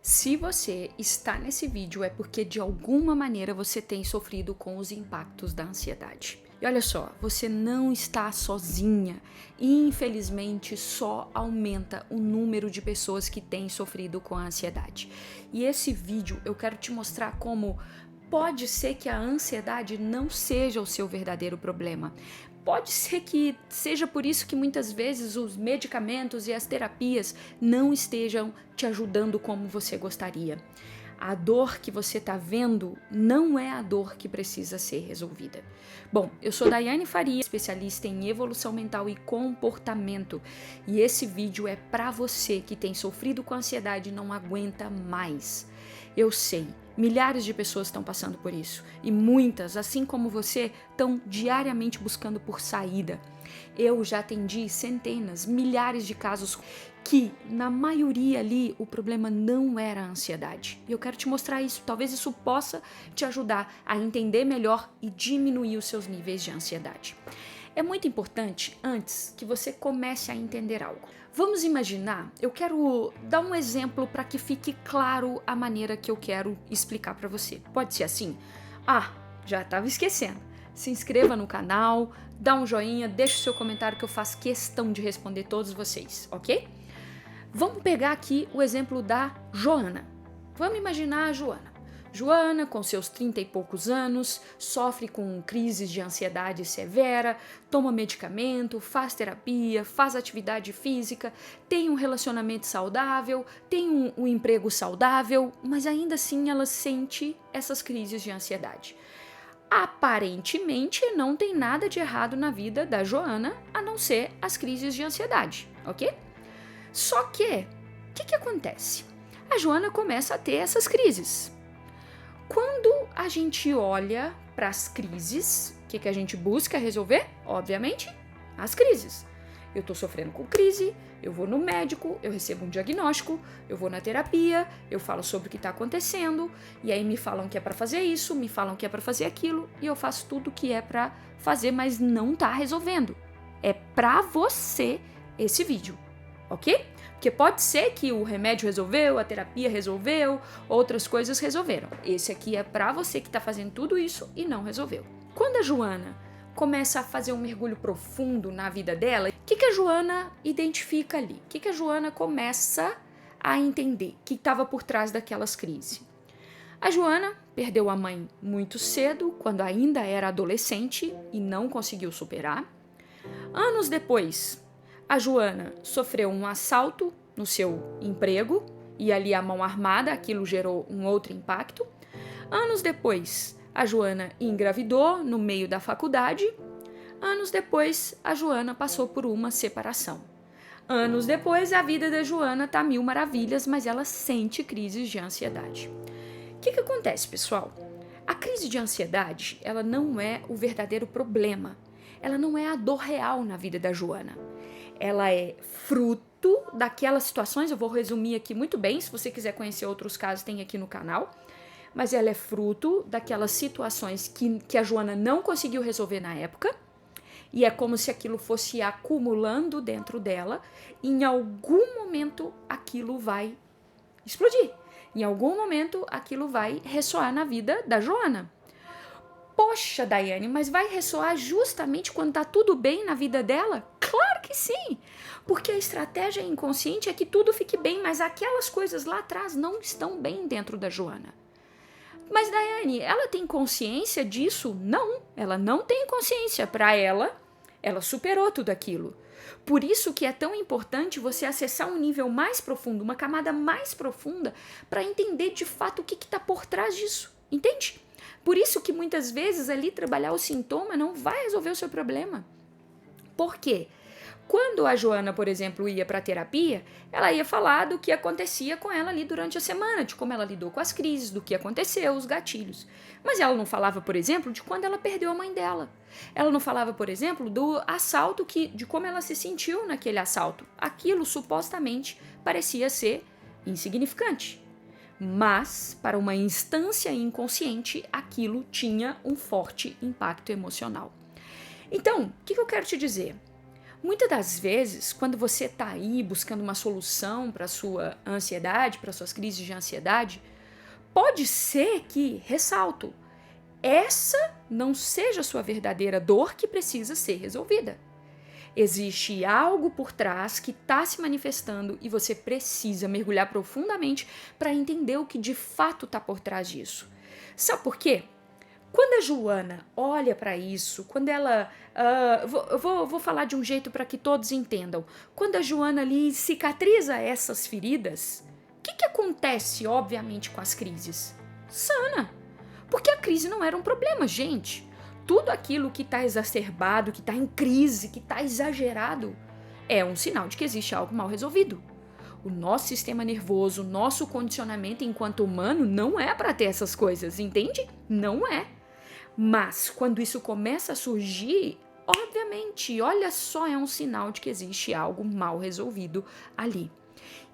Se você está nesse vídeo é porque de alguma maneira você tem sofrido com os impactos da ansiedade. E olha só, você não está sozinha e infelizmente só aumenta o número de pessoas que têm sofrido com a ansiedade. E esse vídeo eu quero te mostrar como pode ser que a ansiedade não seja o seu verdadeiro problema. Pode ser que seja por isso que muitas vezes os medicamentos e as terapias não estejam te ajudando como você gostaria. A dor que você está vendo não é a dor que precisa ser resolvida. Bom, eu sou Daiane Faria, especialista em evolução mental e comportamento, e esse vídeo é para você que tem sofrido com ansiedade e não aguenta mais. Eu sei, milhares de pessoas estão passando por isso e muitas, assim como você, estão diariamente buscando por saída. Eu já atendi centenas, milhares de casos que, na maioria ali, o problema não era a ansiedade. E eu quero te mostrar isso. Talvez isso possa te ajudar a entender melhor e diminuir os seus níveis de ansiedade. É muito importante, antes, que você comece a entender algo. Vamos imaginar, eu quero dar um exemplo para que fique claro a maneira que eu quero explicar para você. Pode ser assim? Ah, já estava esquecendo. Se inscreva no canal, dá um joinha, deixa o seu comentário que eu faço questão de responder todos vocês, ok? Vamos pegar aqui o exemplo da Joana. Vamos imaginar a Joana. Joana, com seus 30 e poucos anos, sofre com crises de ansiedade severa, toma medicamento, faz terapia, faz atividade física, tem um relacionamento saudável, tem um emprego saudável, mas ainda assim ela sente essas crises de ansiedade. Aparentemente não tem nada de errado na vida da Joana, a não ser as crises de ansiedade, ok? Só que, o que acontece? A Joana começa a ter essas crises. Quando a gente olha para as crises, o que a gente busca resolver? Obviamente, as crises. Eu estou sofrendo com crise, eu vou no médico, eu recebo um diagnóstico, eu vou na terapia, eu falo sobre o que está acontecendo, e aí me falam que é para fazer isso, me falam que é para fazer aquilo, e eu faço tudo o que é para fazer, mas não está resolvendo. É para você esse vídeo, ok? Porque pode ser que o remédio resolveu, a terapia resolveu, outras coisas resolveram. Esse aqui é para você que está fazendo tudo isso e não resolveu. Quando a Joana começa a fazer um mergulho profundo na vida dela, o que a Joana identifica ali? O que a Joana começa a entender que estava por trás daquelas crises? A Joana perdeu a mãe muito cedo, quando ainda era adolescente e não conseguiu superar. Anos depois, a Joana sofreu um assalto no seu emprego e ali a mão armada, aquilo gerou um outro impacto. Anos depois, a Joana engravidou no meio da faculdade. Anos depois, a Joana passou por uma separação. Anos depois, a vida da Joana tá mil maravilhas, mas ela sente crises de ansiedade. O que acontece, pessoal? A crise de ansiedade, ela não é o verdadeiro problema. Ela não é a dor real na vida da Joana. Ela é fruto daquelas situações, eu vou resumir aqui muito bem, se você quiser conhecer outros casos, tem aqui no canal, mas ela é fruto daquelas situações que a Joana não conseguiu resolver na época, e é como se aquilo fosse acumulando dentro dela, e em algum momento aquilo vai explodir, em algum momento aquilo vai ressoar na vida da Joana. Poxa, Daiane, mas vai ressoar justamente quando tá tudo bem na vida dela? Claro que sim! Porque a estratégia inconsciente é que tudo fique bem, mas aquelas coisas lá atrás não estão bem dentro da Joana. Mas, Daiane, ela tem consciência disso? Não, ela não tem consciência. Para ela superou tudo aquilo. Por isso que é tão importante você acessar um nível mais profundo, uma camada mais profunda, para entender de fato o que está por trás disso. Entende? Por isso que muitas vezes ali trabalhar o sintoma não vai resolver o seu problema. Por quê? Quando a Joana, por exemplo, ia para a terapia, ela ia falar do que acontecia com ela ali durante a semana, de como ela lidou com as crises, do que aconteceu, os gatilhos. Mas ela não falava, por exemplo, de quando ela perdeu a mãe dela. Ela não falava, por exemplo, do assalto, de como ela se sentiu naquele assalto. Aquilo supostamente parecia ser insignificante. Mas, para uma instância inconsciente, aquilo tinha um forte impacto emocional. Então, o que eu quero te dizer? Muitas das vezes, quando você está aí buscando uma solução para sua ansiedade, para suas crises de ansiedade, pode ser que, ressalto, essa não seja a sua verdadeira dor que precisa ser resolvida. Existe algo por trás que está se manifestando e você precisa mergulhar profundamente para entender o que de fato está por trás disso. Sabe por quê? Quando a Joana olha para isso, quando ela... vou falar de um jeito para que todos entendam. Quando a Joana ali cicatriza essas feridas, o que acontece, obviamente, com as crises? Sana. Porque a crise não era um problema, gente. Tudo aquilo que está exacerbado, que está em crise, que está exagerado, é um sinal de que existe algo mal resolvido. O nosso sistema nervoso, o nosso condicionamento enquanto humano não é para ter essas coisas, entende? Não é. Mas quando isso começa a surgir, obviamente, olha só, é um sinal de que existe algo mal resolvido ali.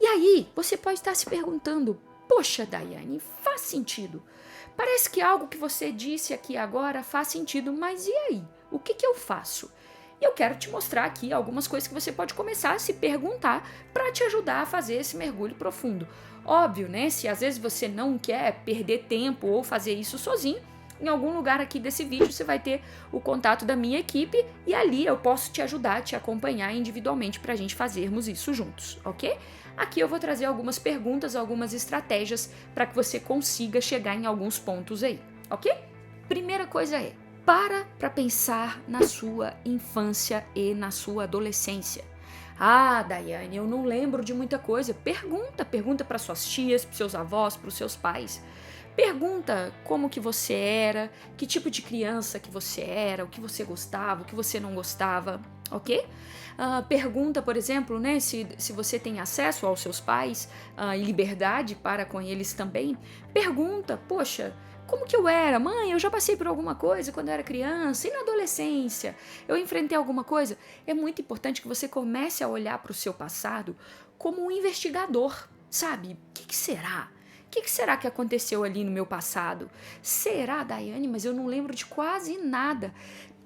E aí, você pode estar se perguntando, poxa, Daiane, faz sentido. Parece que algo que você disse aqui agora faz sentido, mas e aí? O que eu faço? E eu quero te mostrar aqui algumas coisas que você pode começar a se perguntar para te ajudar a fazer esse mergulho profundo. Óbvio, né? Se às vezes você não quer perder tempo ou fazer isso sozinho, em algum lugar aqui desse vídeo você vai ter o contato da minha equipe e ali eu posso te ajudar, te acompanhar individualmente para a gente fazermos isso juntos, ok? Aqui eu vou trazer algumas perguntas, algumas estratégias para que você consiga chegar em alguns pontos aí, ok? Primeira coisa é, para pensar na sua infância e na sua adolescência. Ah, Daiane, eu não lembro de muita coisa. Pergunta para suas tias, para seus avós, para os seus pais. Pergunta como que você era, que tipo de criança que você era, o que você gostava, o que você não gostava, ok? Pergunta, por exemplo, né, se você tem acesso aos seus pais e liberdade para com eles também. Pergunta, poxa, como que eu era? Mãe, eu já passei por alguma coisa quando eu era criança e na adolescência. Eu enfrentei alguma coisa? É muito importante que você comece a olhar para o seu passado como um investigador, sabe? O que será? O que será que aconteceu ali no meu passado? Será, Daiane, mas eu não lembro de quase nada.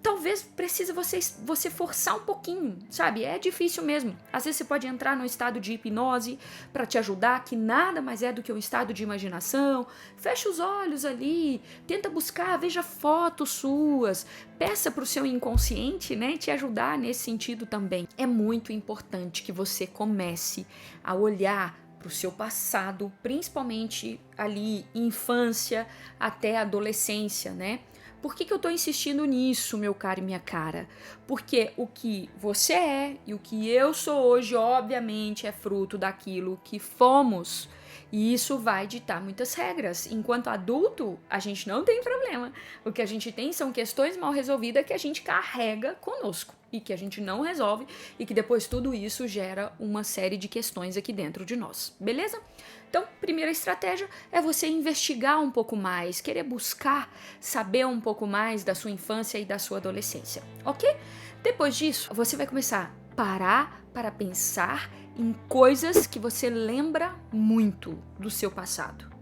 Talvez precise você forçar um pouquinho, sabe? É difícil mesmo. Às vezes você pode entrar num estado de hipnose para te ajudar, que nada mais é do que um estado de imaginação. Fecha os olhos ali, tenta buscar, veja fotos suas, peça para o seu inconsciente, né, te ajudar nesse sentido também. É muito importante que você comece a olhar para o seu passado, principalmente ali infância até adolescência, né? Por que eu estou insistindo nisso, meu caro e minha cara? Porque o que você é e o que eu sou hoje, obviamente, é fruto daquilo que fomos. E isso vai ditar muitas regras. Enquanto adulto, a gente não tem problema. O que a gente tem são questões mal resolvidas que a gente carrega conosco e que a gente não resolve e que depois tudo isso gera uma série de questões aqui dentro de nós, beleza? Então, primeira estratégia é você investigar um pouco mais, querer buscar saber um pouco mais da sua infância e da sua adolescência, ok? Depois disso, você vai começar a parar para pensar em coisas que você lembra muito do seu passado.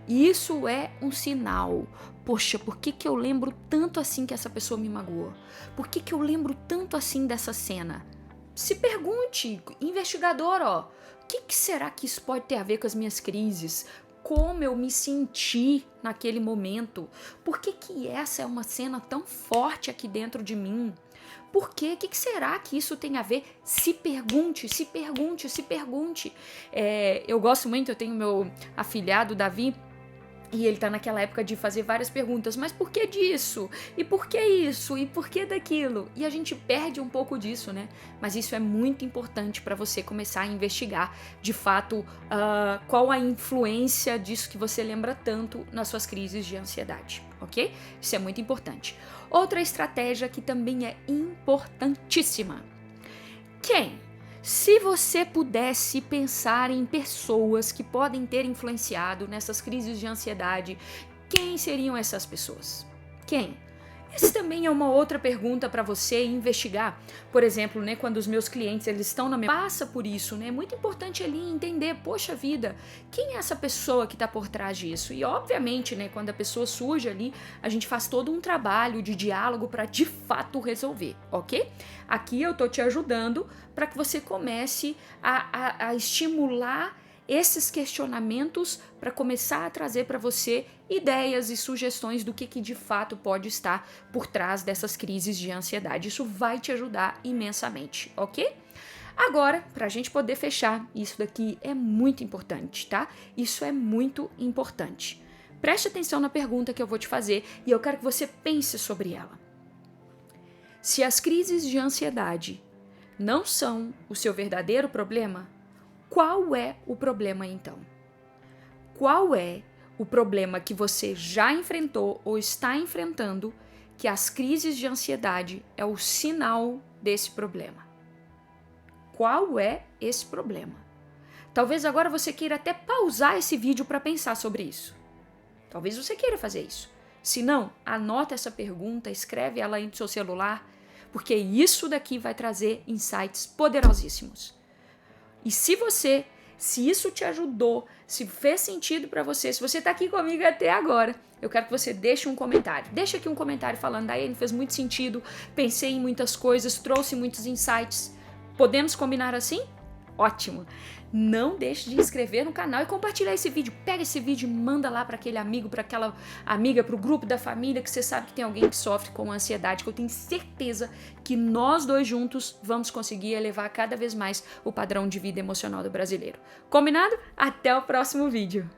E isso é um sinal. Poxa, por que eu lembro tanto assim que essa pessoa me magoou? Por que eu lembro tanto assim dessa cena? Se pergunte, investigador, ó, o que será que isso pode ter a ver com as minhas crises? Como eu me senti naquele momento? Por que essa é uma cena tão forte aqui dentro de mim? Por quê? O que será que isso tem a ver? Se pergunte, se pergunte, se pergunte. Eu gosto muito, eu tenho meu afilhado, Davi, e ele tá naquela época de fazer várias perguntas, mas por que disso? E por que isso? E por que daquilo? E a gente perde um pouco disso, né? Mas isso é muito importante para você começar a investigar, de fato, qual a influência disso que você lembra tanto nas suas crises de ansiedade, ok? Isso é muito importante. Outra estratégia que também é importantíssima. Se você pudesse pensar em pessoas que podem ter influenciado nessas crises de ansiedade, quem seriam essas pessoas? Quem? Essa também é uma outra pergunta para você investigar. Por exemplo, né, quando os meus clientes eles estão na minha passa por isso, né? É muito importante ali entender, poxa vida, quem é essa pessoa que está por trás disso? E obviamente, né, quando a pessoa surge ali, a gente faz todo um trabalho de diálogo para de fato resolver, ok? Aqui eu tô te ajudando para que você comece a estimular esses questionamentos para começar a trazer para você ideias e sugestões do que de fato pode estar por trás dessas crises de ansiedade. Isso vai te ajudar imensamente, ok? Agora, para a gente poder fechar, isso daqui é muito importante, tá? Isso é muito importante. Preste atenção na pergunta que eu vou te fazer e eu quero que você pense sobre ela. Se as crises de ansiedade não são o seu verdadeiro problema, qual é o problema então? Qual é o problema que você já enfrentou ou está enfrentando que as crises de ansiedade é o sinal desse problema? Qual é esse problema? Talvez agora você queira até pausar esse vídeo para pensar sobre isso. Talvez você queira fazer isso. Se não, anota essa pergunta, escreve ela aí no seu celular, porque isso daqui vai trazer insights poderosíssimos. E se isso te ajudou, se fez sentido para você, se você tá aqui comigo até agora, eu quero que você deixe um comentário. Deixa aqui um comentário falando, Daiane, fez muito sentido, pensei em muitas coisas, trouxe muitos insights. Podemos combinar assim? Ótimo! Não deixe de inscrever no canal e compartilhar esse vídeo. Pega esse vídeo e manda lá para aquele amigo, para aquela amiga, para o grupo da família que você sabe que tem alguém que sofre com ansiedade, que eu tenho certeza que nós dois juntos vamos conseguir elevar cada vez mais o padrão de vida emocional do brasileiro. Combinado? Até o próximo vídeo!